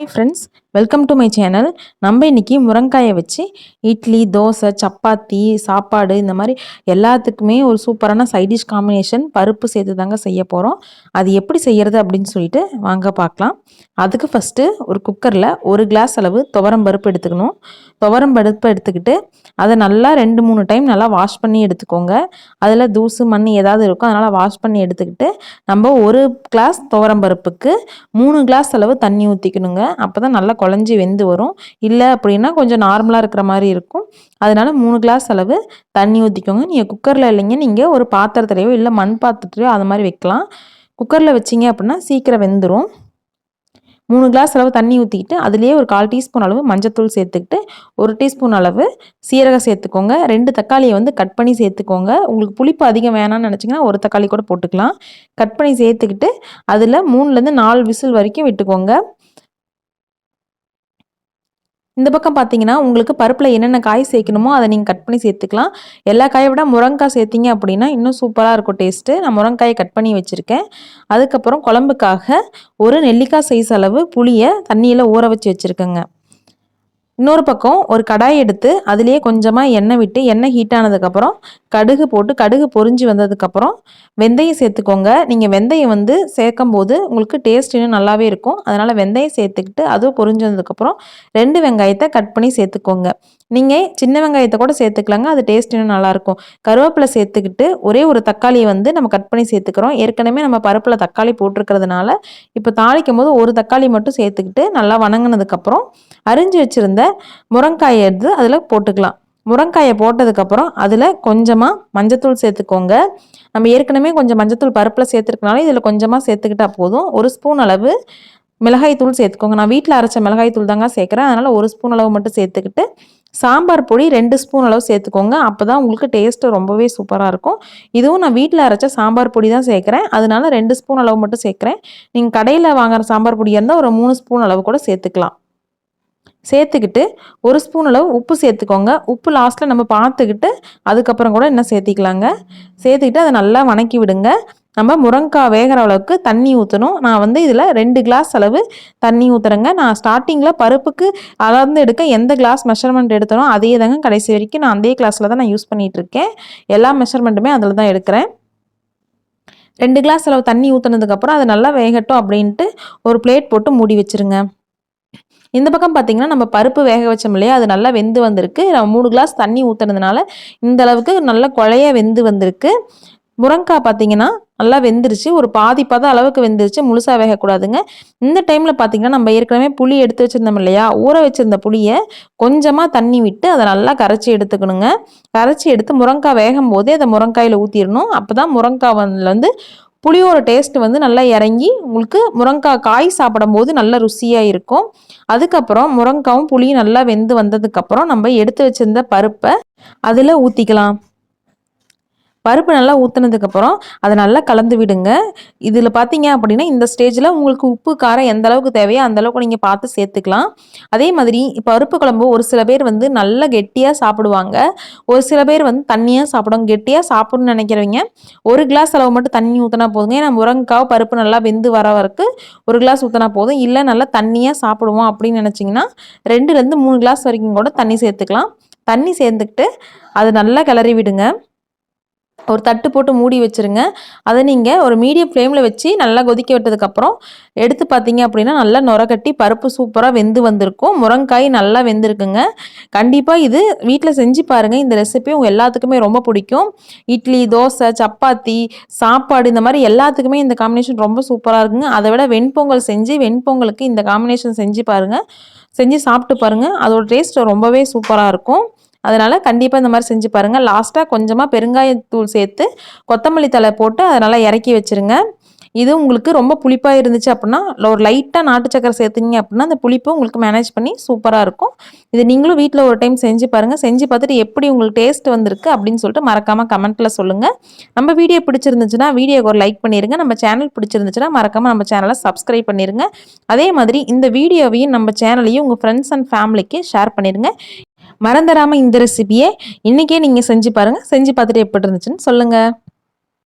Hey friends, welcome to my channel. நம்ம இன்னைக்கு முருங்காயை வச்சு இட்லி, தோசை, சப்பாத்தி, சாப்பாடு இந்த மாதிரி எல்லாத்துக்குமே ஒரு சூப்பரான சைட் டிஷ் காம்பினேஷன் பருப்பு சேர்த்து தாங்க செய்ய போகிறோம். அது எப்படி செய்யறது அப்படின்னு சொல்லிட்டு வாங்க பார்க்கலாம். அதுக்கு ஃபஸ்ட்டு ஒரு குக்கரில் 1 கிளாஸ் அளவு துவரம் பருப்பு எடுத்துக்கணும். துவரம் பருப்பு எடுத்துக்கிட்டு அதை நல்லா 2-3 டைம் நல்லா வாஷ் பண்ணி எடுத்துக்கோங்க. அதில் தூசு மண் ஏதாவது இருக்கும், அதனால் வாஷ் பண்ணி எடுத்துக்கிட்டு நம்ம 1 கிளாஸ் துவரம் பருப்புக்கு 3 கிளாஸ் அளவு தண்ணி ஊற்றிக்கணுங்க. அப்போ தான் நல்லா குழஞ்சி வெந்து வரும். இல்லை அப்படின்னா கொஞ்சம் நார்மலாக இருக்கிற மாதிரி இருக்கும். அதனால 3 கிளாஸ் அளவு தண்ணி ஊற்றிக்கோங்க. நீங்கள் குக்கரில் இல்லைங்க, நீங்கள் ஒரு பாத்திரத்துலையோ இல்லை மண் பாத்திரத்துலையோ அது மாதிரி வைக்கலாம். குக்கரில் வச்சிங்க அப்படின்னா சீக்கிரம் வெந்துடும். 3 கிளாஸ் அளவு தண்ணி ஊற்றிக்கிட்டு அதுலேயே ஒரு 1/4 டீஸ்பூன் அளவு மஞ்சத்தூள் சேர்த்துக்கிட்டு 1 டீஸ்பூன் அளவு சீரகம் சேர்த்துக்கோங்க. 2 தக்காளியை வந்து கட் பண்ணி சேர்த்துக்கோங்க. உங்களுக்கு புளிப்பு அதிகம் வேணாம்னு நினச்சிங்கன்னா 1 தக்காளி கூட போட்டுக்கலாம். கட் பண்ணி சேர்த்துக்கிட்டு அதில் 3லேருந்து 4 விசில் வரைக்கும் விட்டுக்கோங்க. இந்த பக்கம் பார்த்தீங்கன்னா உங்களுக்கு பருப்பில் என்னென்ன காய் சேர்க்கணுமோ அதை நீங்கள் கட் பண்ணி சேர்த்துக்கலாம். எல்லா காயை விட முருங்காய் சேர்த்திங்க அப்படின்னா இன்னும் சூப்பராக இருக்கும் டேஸ்ட்டு. நான் முருங்காயை கட் பண்ணி வச்சுருக்கேன். அதுக்கப்புறம் குழம்புக்காக ஒரு நெல்லிக்காய் சைஸ் அளவு புளியை தண்ணியில் ஊற வச்சு வச்சுருக்கேங்க. இன்னொரு பக்கம் ஒரு கடாய் எடுத்து அதுலேயே கொஞ்சமாக எண்ணெய் விட்டு எண்ணெய் ஹீட் ஆனதுக்கப்புறம் கடுகு போட்டு கடுகு பொரிஞ்சு வந்ததுக்கப்புறம் வெந்தயம் சேர்த்துக்கோங்க. நீங்கள் வெந்தயம் வந்து சேர்க்கும் போது உங்களுக்கு டேஸ்ட் இன்னும் நல்லாவே இருக்கும். அதனால் வெந்தயம் சேர்த்துக்கிட்டு அதுவும் பொரிஞ்சு வந்ததுக்கப்புறம் 2 வெங்காயத்தை கட் பண்ணி சேர்த்துக்கோங்க. நீங்கள் சின்ன வெங்காயத்தை கூட சேர்த்துக்கலாங்க, அது டேஸ்ட் இன்னும் நல்லாயிருக்கும். கருவேப்பிலை சேர்த்துக்கிட்டு ஒரே ஒரு தக்காளியை வந்து நம்ம கட் பண்ணி சேர்த்துக்கிறோம். ஏற்கனவே நம்ம பருப்பில் தக்காளி போட்டிருக்கிறதுனால இப்போ தாளிக்கும் போது ஒரு தக்காளி மட்டும் சேர்த்துக்கிட்டு நல்லா வணங்கினதுக்கப்புறம் அரிஞ்சு வச்சுருந்த முருங்காயை எடுத்து அதில் போட்டுக்கலாம். முருங்காயை போட்டதுக்கப்புறம் அதில் கொஞ்சமாக மஞ்சத்தூள் சேர்த்துக்கோங்க. நம்ம ஏற்கனவே கொஞ்சம் மஞ்சத்தூள் பருப்பில் சேர்த்துருக்கனால இதில் கொஞ்சமாக சேர்த்துக்கிட்டால் போதும். 1 ஸ்பூன் அளவு மிளகாய் தூள் சேர்த்துக்கோங்க. நான் வீட்டில் அரைச்ச மிளகாய் தூள் தாங்க சேர்க்குறேன். அதனால் 1 ஸ்பூன் அளவு மட்டும் சேர்த்துக்கிட்டு சாம்பார் பொடி 2 ஸ்பூன் அளவு சேர்த்துக்கோங்க. அப்போ தான் உங்களுக்கு டேஸ்ட்டு ரொம்பவே சூப்பராக இருக்கும். இதுவும் நான் வீட்டில் அரைச்ச சாம்பார் பொடி தான் சேர்க்குறேன். அதனால 2 ஸ்பூன் அளவு மட்டும் சேர்க்குறேன். நீங்கள் கடையில் வாங்குகிற சாம்பார் பொடியாக இருந்தால் ஒரு 3 ஸ்பூன் அளவு கூட சேர்த்துக்கலாம். சேர்த்துக்கிட்டு 1 ஸ்பூன் அளவு உப்பு சேர்த்துக்கோங்க. உப்பு லாஸ்ட்டில் நம்ம பார்த்துக்கிட்டு அதுக்கப்புறம் கூட இன்னும் சேர்த்திக்கலாங்க. சேர்த்துக்கிட்டு அதை நல்லா வணக்கி விடுங்க. நம்ம முருங்காய் வேகிற அளவுக்கு தண்ணி ஊற்றணும். நான் வந்து இதில் 2 கிளாஸ் அளவு தண்ணி ஊற்றுறேங்க. நான் ஸ்டார்டிங்கில் பருப்புக்கு அளந்து எடுக்க எந்த கிளாஸ் மெஷர்மெண்ட் எடுத்தனோ அதே தாங்க கடைசி வரைக்கும் நான் அதே கிளாஸில் தான் நான் யூஸ் பண்ணிகிட்ருக்கேன். எல்லா மெஷர்மெண்ட்டுமே அதில் தான் எடுக்கிறேன். 2 கிளாஸ் அளவு தண்ணி ஊற்றுனதுக்கப்புறம் அது நல்லா வேகட்டும் அப்படின்ட்டு ஒரு பிளேட் போட்டு மூடி வச்சுருங்க. இந்த பக்கம் பார்த்தீங்கன்னா நம்ம பருப்பு வேக வச்சோம் இல்லையா, அது நல்லா வெந்து வந்திருக்கு. நம்ம 3 கிளாஸ் தண்ணி ஊற்றுனதுனால இந்த அளவுக்கு நல்லா குழைய வெந்து வந்திருக்கு. முருங்காய் பார்த்தீங்கன்னா நல்லா வெந்துருச்சு. ஒரு பாதி பதம் அளவுக்கு வெந்துருச்சு, முழுசாக வேகக்கூடாதுங்க. இந்த டைமில் பார்த்தீங்கன்னா நம்ம ஏற்கனவே புளி எடுத்து வச்சுருந்தோம் இல்லையா, ஊற வச்சுருந்த புளியை கொஞ்சமாக தண்ணி விட்டு அதை நல்லா கரைச்சி எடுத்துக்கணுங்க. கரைச்சி எடுத்து முருங்காய் வேகும் போதே அதை முருங்காயில் ஊற்றிடணும். அப்போ தான் முருங்காய் வந்து புளியோட டேஸ்ட் வந்து நல்லா இறங்கி உங்களுக்கு முருங்காய் காய் சாப்பிடும் போது நல்ல ருசியாக இருக்கும். அதுக்கப்புறம் முருங்காவும் புளியும் நல்லா வெந்து வந்ததுக்கப்புறம் நம்ம எடுத்து வச்சிருந்த பருப்பை அதில் ஊற்றிக்கலாம். பருப்பு நல்லா ஊற்றுனதுக்கப்புறம் அதை நல்லா கலந்து விடுங்க. இதில் பார்த்தீங்க அப்படின்னா இந்த ஸ்டேஜில் உங்களுக்கு உப்பு காரம் எந்த அளவுக்கு தேவையோ அந்த அளவுக்கு நீங்கள் பார்த்து சேர்த்துக்கலாம். அதே மாதிரி பருப்பு குழம்பு ஒரு சில பேர் வந்து நல்லா கெட்டியாக சாப்பிடுவாங்க, ஒரு சில பேர் வந்து தண்ணியாக சாப்பிடுவாங்க. கெட்டியாக சாப்பிடணும்னு நினைக்கிறவங்க 1 கிளாஸ் அளவு மட்டும் தண்ணி ஊற்றினா போதுங்க. ஏன்னா முருங்காய் பருப்பு நல்லா வெந்து வர வரைக்கும் 1 கிளாஸ் ஊற்றினா போதும். இல்லை நல்லா தண்ணியாக சாப்பிடுவோம் அப்படின்னு நினச்சிங்கன்னா 2லேருந்து 3 கிளாஸ் வரைக்கும் கூட தண்ணி சேர்த்துக்கலாம். தண்ணி சேர்த்துக்கிட்டு அது நல்லா கிளறி விடுங்க. ஒரு தட்டு போட்டு மூடி வச்சுருங்க. அதை நீங்கள் ஒரு மீடியம் ஃப்ளேமில் வச்சு நல்லா கொதிக்க விட்டதுக்கப்புறம் எடுத்து பார்த்தீங்க அப்படின்னா நல்லா நுரக்கட்டி பருப்பு சூப்பராக வெந்து வந்திருக்கும். முருங்காய் நல்லா வெந்திருக்குங்க. கண்டிப்பாக இது வீட்டில் செஞ்சு பாருங்கள். இந்த ரெசிபி உங்கள் எல்லாத்துக்குமே ரொம்ப பிடிக்கும். இட்லி, தோசை, சப்பாத்தி, சாப்பாடு இந்த மாதிரி எல்லாத்துக்குமே இந்த காம்பினேஷன் ரொம்ப சூப்பராக இருக்குங்க. அதை விட வெண்பொங்கல் செஞ்சு வெண்பொங்கலுக்கு இந்த காம்பினேஷன் செஞ்சு பாருங்கள், செஞ்சு சாப்பிட்டு பாருங்கள். அதோட டேஸ்ட் ரொம்பவே சூப்பராக இருக்கும். அதனால் கண்டிப்பாக இந்த மாதிரி செஞ்சு பாருங்கள். லாஸ்ட்டாக கொஞ்சமாக பெருங்காயத்தூள் சேர்த்து கொத்தமல்லி தழை போட்டு அதை நல்லா இறக்கி வச்சுருங்க. இது உங்களுக்கு ரொம்ப புளிப்பாக இருந்துச்சு அப்படின்னா ஒரு லைட்டாக நாட்டு சக்கரை சேர்த்துங்க அப்படின்னா அந்த புளிப்பு உங்களுக்கு மேனேஜ் பண்ணி சூப்பராக இருக்கும். இது நீங்களும் வீட்டில் ஒரு டைம் செஞ்சு பாருங்கள். செஞ்சு பார்த்துட்டு எப்படி உங்களுக்கு டேஸ்ட் வந்திருக்கு அப்படின்னு சொல்லிட்டு மறக்காமல் கமெண்ட்டில் சொல்லுங்கள். நம்ம வீடியோ பிடிச்சிருந்துச்சுன்னா வீடியோக்கு ஒரு லைக் பண்ணிடுங்க. நம்ம சேனல் பிடிச்சிருந்துச்சுன்னா மறக்காமல் நம்ம சேனலை சப்ஸ்கிரைப் பண்ணிடுங்க. அதே மாதிரி இந்த வீடியோவையும் நம்ம சேனலையும் உங்கள் ஃப்ரெண்ட்ஸ் அண்ட் ஃபேமிலிக்கு ஷேர் பண்ணிடுங்க. மறந்துடாமல் இந்த ரெசிபியை இன்றைக்கே நீங்கள் செஞ்சு பாருங்கள். செஞ்சு பார்த்துட்டு எப்படி இருந்துச்சுன்னு சொல்லுங்கள்.